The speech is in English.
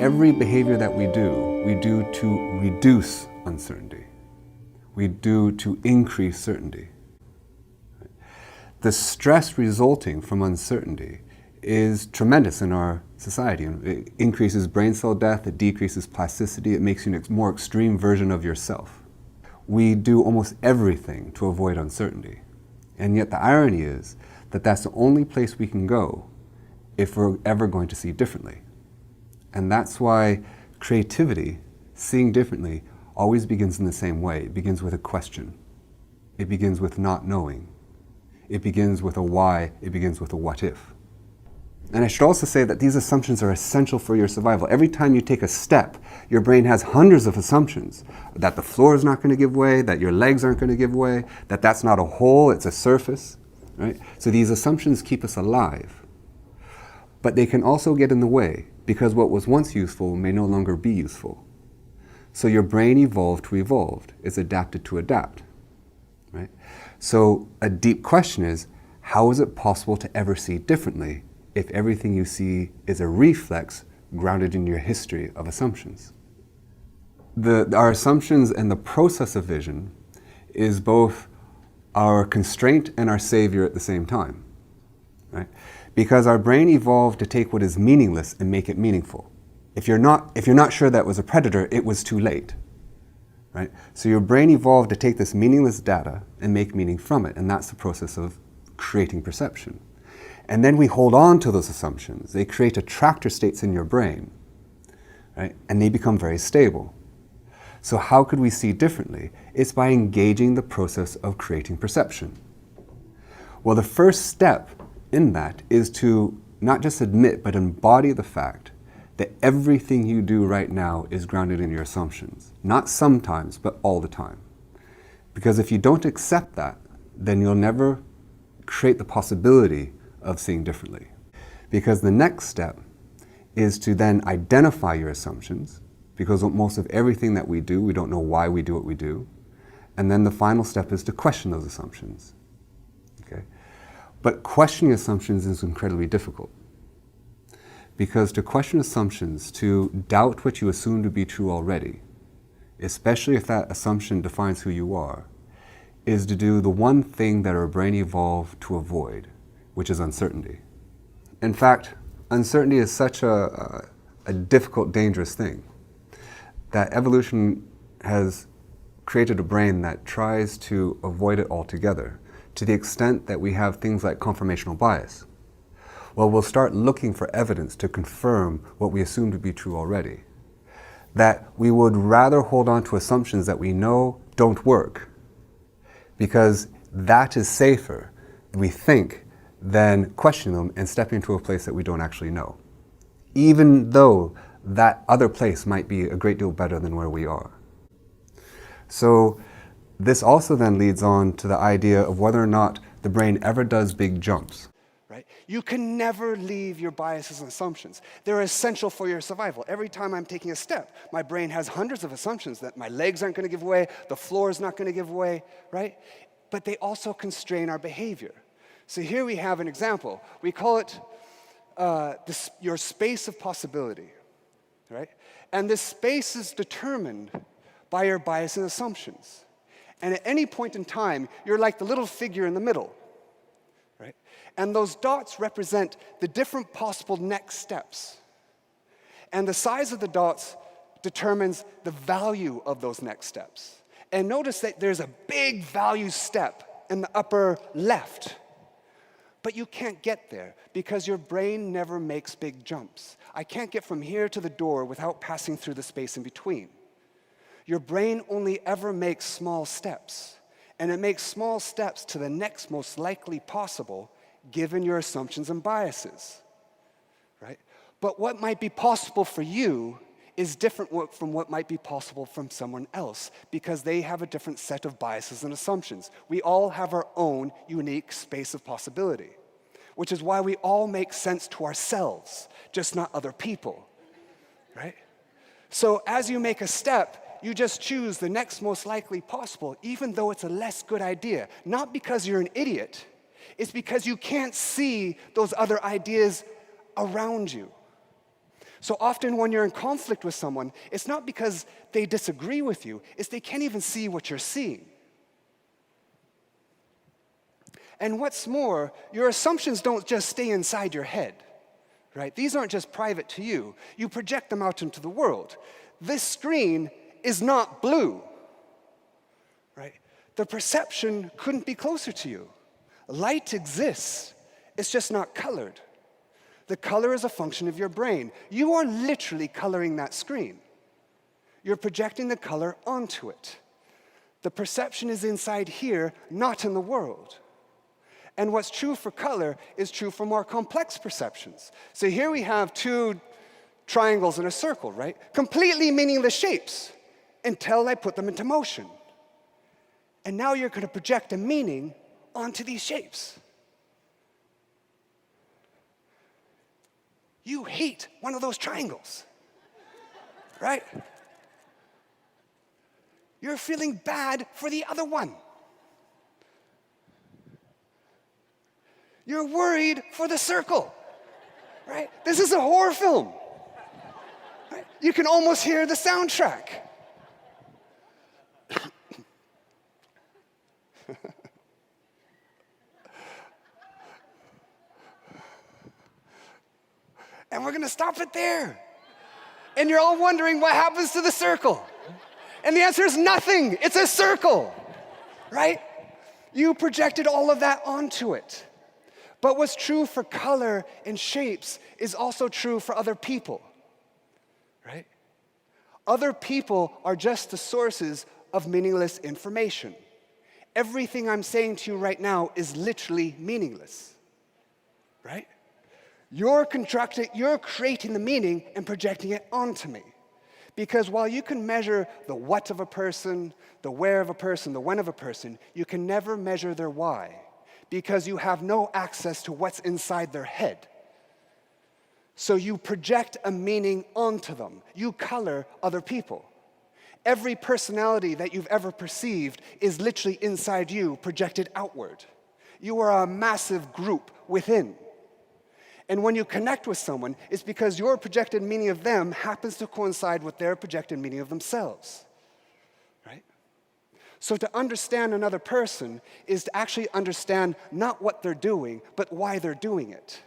Every behavior that we do to reduce uncertainty. We do to increase certainty. The stress resulting from uncertainty is tremendous in our society. It increases brain cell death, it decreases plasticity, it makes you a more extreme version of yourself. We do almost everything to avoid uncertainty. And yet the irony is that that's the only place we can go if we're ever going to see differently. And that's why creativity, seeing differently, always begins in the same way. It begins with a question. It begins with not knowing. It begins with a why. It begins with a what if. And I should also say that these assumptions are essential for your survival. Every time you take a step, your brain has hundreds of assumptions. That the floor is not going to give way, that your legs aren't going to give way, that that's not a hole, it's a surface. Right? So these assumptions keep us alive. But they can also get in the way, because what was once useful may no longer be useful. So your brain evolved to evolve. It's adapted to adapt. Right? So a deep question is, how is it possible to ever see differently if everything you see is a reflex grounded in your history of assumptions? Our assumptions and the process of vision is both our constraint and our savior at the same time. Right? Because our brain evolved to take what is meaningless and make it meaningful. If you're not sure that was a predator, it was too late. Right? So your brain evolved to take this meaningless data and make meaning from it, and that's the process of creating perception. And then we hold on to those assumptions. They create attractor states in your brain, right? And they become very stable. So how could we see differently? It's by engaging the process of creating perception. Well, the first step in that is to not just admit, but embody the fact that everything you do right now is grounded in your assumptions. Not sometimes, but all the time. Because if you don't accept that, then you'll never create the possibility of seeing differently. Because the next step is to then identify your assumptions, because most of everything that we do, we don't know why we do what we do. And then the final step is to question those assumptions. Okay? But questioning assumptions is incredibly difficult. Because to question assumptions, to doubt what you assume to be true already, especially if that assumption defines who you are, is to do the one thing that our brain evolved to avoid, which is uncertainty. In fact, uncertainty is such a difficult, dangerous thing that evolution has created a brain that tries to avoid it altogether, to the extent that we have things like confirmational bias. Well, we'll start looking for evidence to confirm what we assume to be true already. That we would rather hold on to assumptions that we know don't work, because that is safer, we think, than question them and step into a place that we don't actually know, even though that other place might be a great deal better than where we are. So this also then leads on to the idea of whether or not the brain ever does big jumps. Right? You can never leave your biases and assumptions. They're essential for your survival. Every time I'm taking a step, my brain has hundreds of assumptions that my legs aren't going to give way, the floor is not going to give way, right? But they also constrain our behavior. So here we have an example. We call it your space of possibility, right? And this space is determined by your bias and assumptions. And at any point in time, you're like the little figure in the middle, right? And those dots represent the different possible next steps. And the size of the dots determines the value of those next steps. And notice that there's a big value step in the upper left. But you can't get there because your brain never makes big jumps. I can't get from here to the door without passing through the space in between. Your brain only ever makes small steps, and it makes small steps to the next most likely possible given your assumptions and biases, right? But what might be possible for you is different from what might be possible from someone else because they have a different set of biases and assumptions. We all have our own unique space of possibility, which is why we all make sense to ourselves, just not other people, right? So as you make a step, you just choose the next most likely possible, even though it's a less good idea. Not because you're an idiot, it's because you can't see those other ideas around you. So often when you're in conflict with someone, it's not because they disagree with you, it's they can't even see what you're seeing. And what's more, your assumptions don't just stay inside your head, right? These aren't just private to you. You project them out into the world. This screen is not blue, right? The perception couldn't be closer to you. Light exists, it's just not colored. The color is a function of your brain. You are literally coloring that screen. You're projecting the color onto it. The perception is inside here, not in the world. And what's true for color is true for more complex perceptions. So here we have two triangles and a circle, right? Completely meaningless shapes until I put them into motion. And now you're going to project a meaning onto these shapes. You hate one of those triangles, right? You're feeling bad for the other one. You're worried for the circle, right? This is a horror film. Right? You can almost hear the soundtrack. And we're going to stop it there. And you're all wondering what happens to the circle. And the answer is nothing. It's a circle, right? You projected all of that onto it. But what's true for color and shapes is also true for other people, right? Other people are just the sources of meaningless information. Everything I'm saying to you right now is literally meaningless, right? You're creating the meaning and projecting it onto me. Because while you can measure the what of a person, the where of a person, the when of a person, you can never measure their why, because you have no access to what's inside their head. So you project a meaning onto them. You color other people. Every personality that you've ever perceived is literally inside you, projected outward. You are a massive group within. And when you connect with someone, it's because your projected meaning of them happens to coincide with their projected meaning of themselves, right? So to understand another person is to actually understand not what they're doing, but why they're doing it.